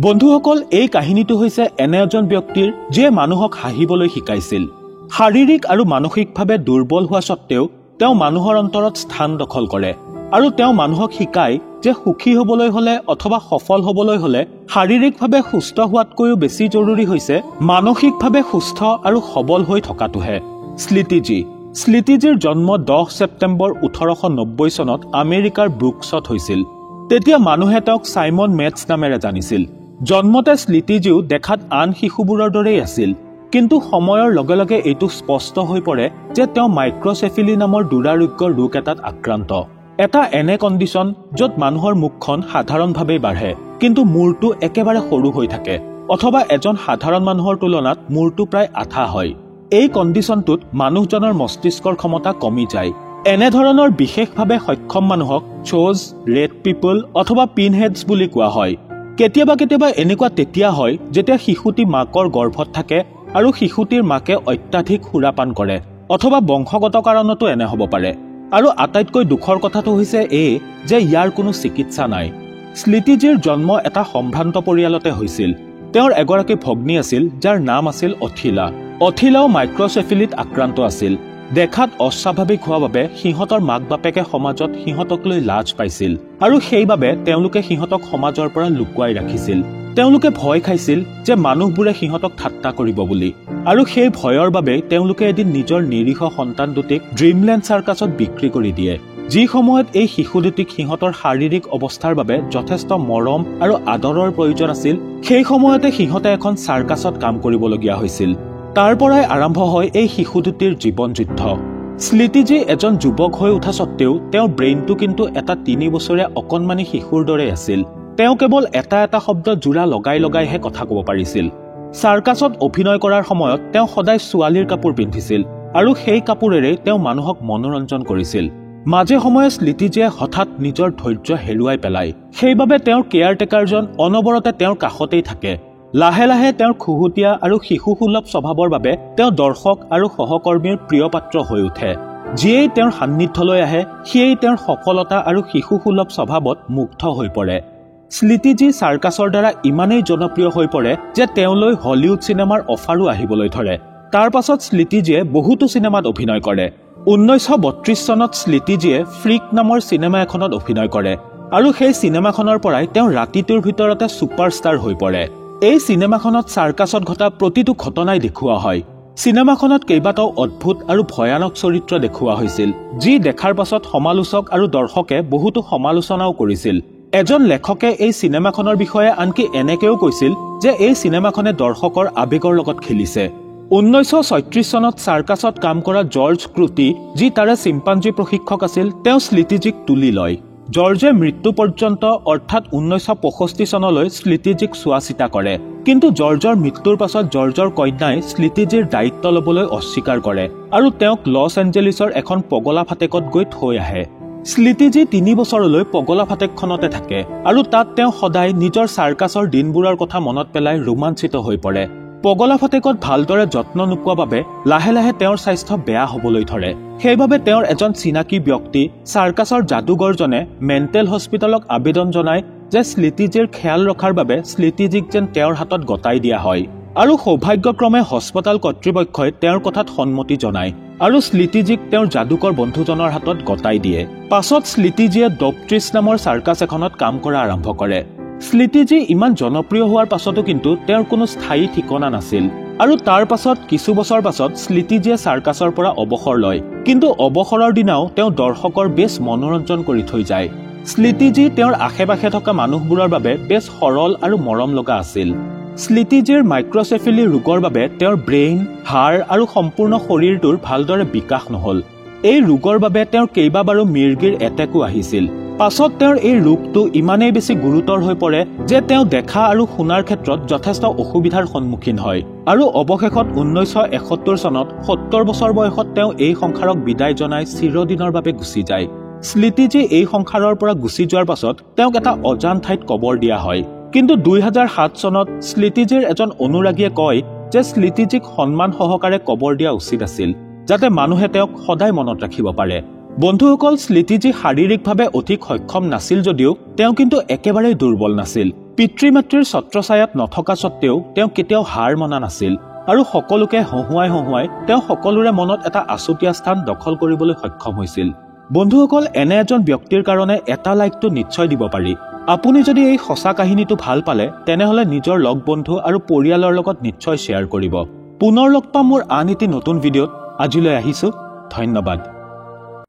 বন্ধুসকল, এই কাহিনীটো হৈছে এনে এজন ব্যক্তিৰ যিয়ে মানুহক হাঁহিবলৈ শিকাইছিল। শাৰীৰিক আৰু মানসিকভাৱে দুৰ্বল হোৱা স্বত্তেও তেওঁ মানুহৰ অন্তৰত স্থান দখল কৰে আৰু তেওঁ মানুহক শিকায় যে সুখী হ'বলৈ হ'লে অথবা সফল হ'বলৈ হ'লে শাৰীৰিকভাৱে সুস্থ হোৱাতকৈও বেছি জৰুৰী হৈছে মানসিকভাৱে সুস্থ আৰু সবল হৈ থকাটোহে। স্লিটিজীৰ জন্ম 10 ছেপ্টেম্বৰ 1890 চনত আমেৰিকাৰ ব্ৰুকছত হৈছিল। তেতিয়া মানুহে তেওঁক চাইমন মেটছ নামেৰে জানিছিল। জন্মতে স্লিটিজীও দেখাত আন শিশুবোৰৰ দৰেই আছিল, কিন্তু সময়ৰ লগে লগে এইটো স্পষ্ট হৈ পৰে যে তেওঁ মাইক্ৰ'চেফিলি নামৰ দুৰাৰোগ্য ৰোগ এটাত আক্ৰান্ত। এটা এনে কণ্ডিশ্যন য'ত মানুহৰ মুখখন সাধাৰণভাৱেই বাঢ়ে, কিন্তু মূৰটো একেবাৰে সৰু হৈ থাকে, অথবা এজন সাধাৰণ মানুহৰ তুলনাত মূৰটো প্ৰায় আধা হয়। এই কণ্ডিশ্যনটোত মানুহজনৰ মস্তিষ্কৰ ক্ষমতা কমি যায়। এনেধৰণৰ বিশেষভাৱে সক্ষম মানুহক চ'জ, ৰেড পিপল অথবা পিনহেডছ বুলি কোৱা হয়। কেতিয়াবা এনেকুৱা তেতিয়া হয় যেতিয়া শিশুটি মাকৰ গৰ্ভত থাকে আৰু শিশুটিৰ মাকে অত্যাধিক সুৰাপান কৰে, অথবা বংশগত কাৰণতো এনে হ'ব পাৰে। আৰু আটাইতকৈ দুখৰ কথাটো হৈছে এই যে ইয়াৰ কোনো চিকিৎসা নাই। স্লিটিজীৰ জন্ম এটা সম্ভ্ৰান্ত পৰিয়ালতে হৈছিল। তেওঁৰ এগৰাকী ভগ্নী আছিল যাৰ নাম আছিল অথিলাও মাইক্ৰ'চেফিলিত আক্ৰান্ত আছিল। দেখাত অস্বাভাৱিক হোৱা বাবে সিহঁতৰ মাক বাপেকে সমাজত সিহঁতক লৈ লাজ পাইছিল আৰু সেইবাবে তেওঁলোকে সিহঁতক সমাজৰ পৰা লুকুৱাই ৰাখিছিল। তেওঁলোকে ভয় খাইছিল যে মানুহবোৰে সিহঁতক ঠাট্টা কৰিব বুলি, আৰু সেই ভয়ৰ বাবে তেওঁলোকে এদিন নিজৰ নিৰীহ সন্তান দুটিক ড্ৰিমলেণ্ড চাৰ্কাছত বিক্ৰী কৰি দিয়ে। যি সময়ত এই শিশু দুটিক সিহঁতৰ শাৰীৰিক অৱস্থাৰ বাবে যথেষ্ট মৰম আৰু আদৰৰ প্ৰয়োজন আছিল, সেই সময়তে সিহঁতে এখন চাৰ্কাছত কাম কৰিবলগীয়া হৈছিল। তাৰ পৰাই আৰম্ভ হয় এই শিশু দুটিৰ জীৱন যুদ্ধ। স্লিটিজী এজন যুৱক হৈ উঠা স্বত্তেও তেওঁৰ ব্ৰেইনটো কিন্তু এটা 3 বছৰীয়া অকণমানি শিশুৰ দৰে আছিল। তেওঁ কেৱল এটা শব্দ জোৰা লগাইহে কথা ক'ব পাৰিছিল। চাৰ্কাছত অভিনয় কৰাৰ সময়ত তেওঁ সদায় ছোৱালীৰ কাপোৰ পিন্ধিছিল আৰু সেই কাপোৰেৰে তেওঁ মানুহক মনোৰঞ্জন কৰিছিল। মাজে সময়ে স্লিটিজীয়ে হঠাৎ নিজৰ ধৈৰ্য হেৰুৱাই পেলায়। সেইবাবে তেওঁৰ কেয়াৰটেকাৰজন অনবৰতে তেওঁৰ কাষতেই থাকে। লাহে লাহে তেওঁৰ খুহুতীয়া আৰু শিশুসুলভ স্বভাৱৰ বাবে তেওঁ দৰ্শক আৰু সহকৰ্মীৰ প্ৰিয় পাত্ৰ হৈ উঠে। যিয়েই তেওঁৰ সান্নিধ্যলৈ আহে সিয়েই তেওঁৰ সফলতা আৰু শিশুসুলভ স্বভাৱত মুগ্ধ হৈ পৰে। স্লিটিজী চাৰ্কাছৰ দ্বাৰা ইমানেই জনপ্ৰিয় হৈ পৰে যে তেওঁলৈ হলিউড চিনেমাৰ অফাৰো আহিবলৈ ধৰে। তাৰ পাছত স্লিটিজীয়ে বহুতো চিনেমাত অভিনয় কৰে। 1932 চনত স্লিটিজীয়ে ফ্ৰিক নামৰ চিনেমা এখনত অভিনয় কৰে আৰু সেই চিনেমাখনৰ পৰাই তেওঁ ৰাতিটোৰ ভিতৰতে ছুপাৰষ্টাৰ হৈ পৰে। এই চিনেমাখনত চাৰ্কাছত ঘটা প্ৰতিটো ঘটনাই দেখুওৱা হয়। চিনেমাখনত কেইবাটাও অদ্ভুত আৰু ভয়ানক চৰিত্ৰ দেখুওৱা হৈছিল, যি দেখাৰ পাছত সমালোচক আৰু দৰ্শকে বহুতো সমালোচনাও কৰিছিল। এজন লেখকে এই চিনেমাখনৰ বিষয়ে আনকি এনেকৈও কৈছিল যে এই চিনেমাখনে দৰ্শকৰ আৱেগৰ লগত খেলিছে। 1936 চনত চাৰ্কাছত কাম কৰা জৰ্জ ক্ৰুটি, যি তাৰে চিম্পাঞ্জী প্ৰশিক্ষক আছিল, তেওঁ স্লিটিজীক তুলি লয়। জৰ্জে মৃত্যু পৰ্যন্ত অৰ্থাৎ 1965 চনলৈ স্লিটিজীক চোৱা চিতা কৰে, কিন্তু জৰ্জৰ মৃত্যুৰ পাছত জৰ্জৰ কন্যাই স্লিটিজীৰ দায়িত্ব ল'বলৈ অস্বীকাৰ কৰে আৰু তেওঁক লছ এঞ্জেলিছৰ এখন পগলা ফাটেকত গৈ থৈ আহে। স্লিটিজী 3 বছৰলৈ পগলা ফাটেকখনতে থাকে আৰু তাত তেওঁ সদায় নিজৰ চাৰ্কাছৰ দিনবোৰৰ কথা মনত পেলাই ৰোমাঞ্চিত হৈ পৰে। পগলা ফাটেকত ভালদৰে যত্ন নোপোৱা বাবে লাহে লাহে তেওঁৰ স্বাস্থ্য বেয়া হ'বলৈ ধৰে। সেইবাবে তেওঁৰ এজন চিনাকি ব্যক্তি চাৰ্কাছৰ যাদুগৰজনে মেণ্টেল হস্পিটেলক আবেদন জনায় যে স্লিটিজীৰ খেয়াল ৰখাৰ বাবে স্লিটিজীক যেন তেওঁৰ হাতত গতাই দিয়া হয়, আৰু সৌভাগ্যক্ৰমে হস্পিটেল কৰ্তৃপক্ষই তেওঁৰ কথাত সন্মতি জনায় আৰু স্লিটিজীক তেওঁৰ যাদুকৰ বন্ধুজনৰ হাতত গতাই দিয়ে। পাছত স্লিটিজীয়ে ডপট্ৰিছ নামৰ চাৰ্কাছ এখনত কাম কৰা আৰম্ভ কৰে। স্লিটিজী ইমান জনপ্ৰিয় হোৱাৰ পাছতো কিন্তু তেওঁৰ কোনো স্থায়ী ঠিকনা নাছিল, আৰু তাৰ পাছত কিছু বছৰ পাছত স্লিটিজীয়ে চাৰ্কাছৰ পৰা অৱসৰ লয়, কিন্তু অৱসৰৰ দিনাও তেওঁ দৰ্শকৰ বেছ মনোৰঞ্জন কৰি থৈ যায়। স্লিটিজী তেওঁৰ আশে-পাশে থকা মানুহবোৰৰ বাবে বেছ সৰল আৰু মৰম লগা আছিল। স্লিটিজীৰ মাইক্ৰ'চেফিলি ৰোগৰ বাবে তেওঁৰ ব্ৰেইন, হাড় আৰু সম্পূৰ্ণ শৰীৰটোৰ ভালদৰে বিকাশ নহ'ল। এই ৰোগৰ বাবে তেওঁৰ কেইবাবাৰো মিৰ্গীৰ এটেকো আহিছিল। পাছত তেওঁৰ এই ৰোগটো ইমানেই বেছি গুৰুতৰ হৈ পৰে যে তেওঁ দেখা আৰু শুনাৰ ক্ষেত্ৰত যথেষ্ট অসুবিধাৰ সন্মুখীন হয়, আৰু অৱশেষত 1971 চনত 70 বছৰ বয়সত তেওঁ এই সংসাৰক বিদায় জনাই চিৰদিনৰ বাবে গুচি যায়। স্লিটিজী এই সংসাৰৰ পৰা গুচি যোৱাৰ পাছত তেওঁক এটা অজান ঠাইত কবৰ দিয়া হয়, কিন্তু 2007 চনত স্লিটিজীৰ এজন অনুৰাগীয়ে কয় যে স্লিটিজীক সন্মান সহকাৰে কবৰ দিয়া উচিত আছিল, যাতে মানুহে তেওঁক সদায় মনত ৰাখিব পাৰে। বন্ধুসকল, স্লিটিজী শাৰীৰিকভাৱে অধিক সক্ষম নাছিল যদিও তেওঁ কিন্তু একেবাৰেই দুৰ্বল নাছিল। পিতৃ মাতৃৰ ছত্ৰছায়াত নথকা স্বত্তেও তেওঁ কেতিয়াও হাৰ মনা নাছিল আৰু সকলোকে হহুৱাই তেওঁ সকলোৰে মনত এটা আচুতীয়া স্থান দখল কৰিবলৈ সক্ষম হৈছিল। বন্ধুসকল, এনে এজন ব্যক্তিৰ কাৰণে এটা লাইকটো নিশ্চয় দিব পাৰি। আপুনি যদি এই সঁচা কাহিনীটো ভাল পালে তেনেহলে নিজৰ লগ বন্ধু আৰু পৰিয়ালৰ লগত নিশ্চয় শ্বেয়াৰ কৰিব। পুনৰ লগ পাম মোৰ আন এটি নতুন ভিডিঅ'ত। আজিলৈ আহিছো, ধন্যবাদ।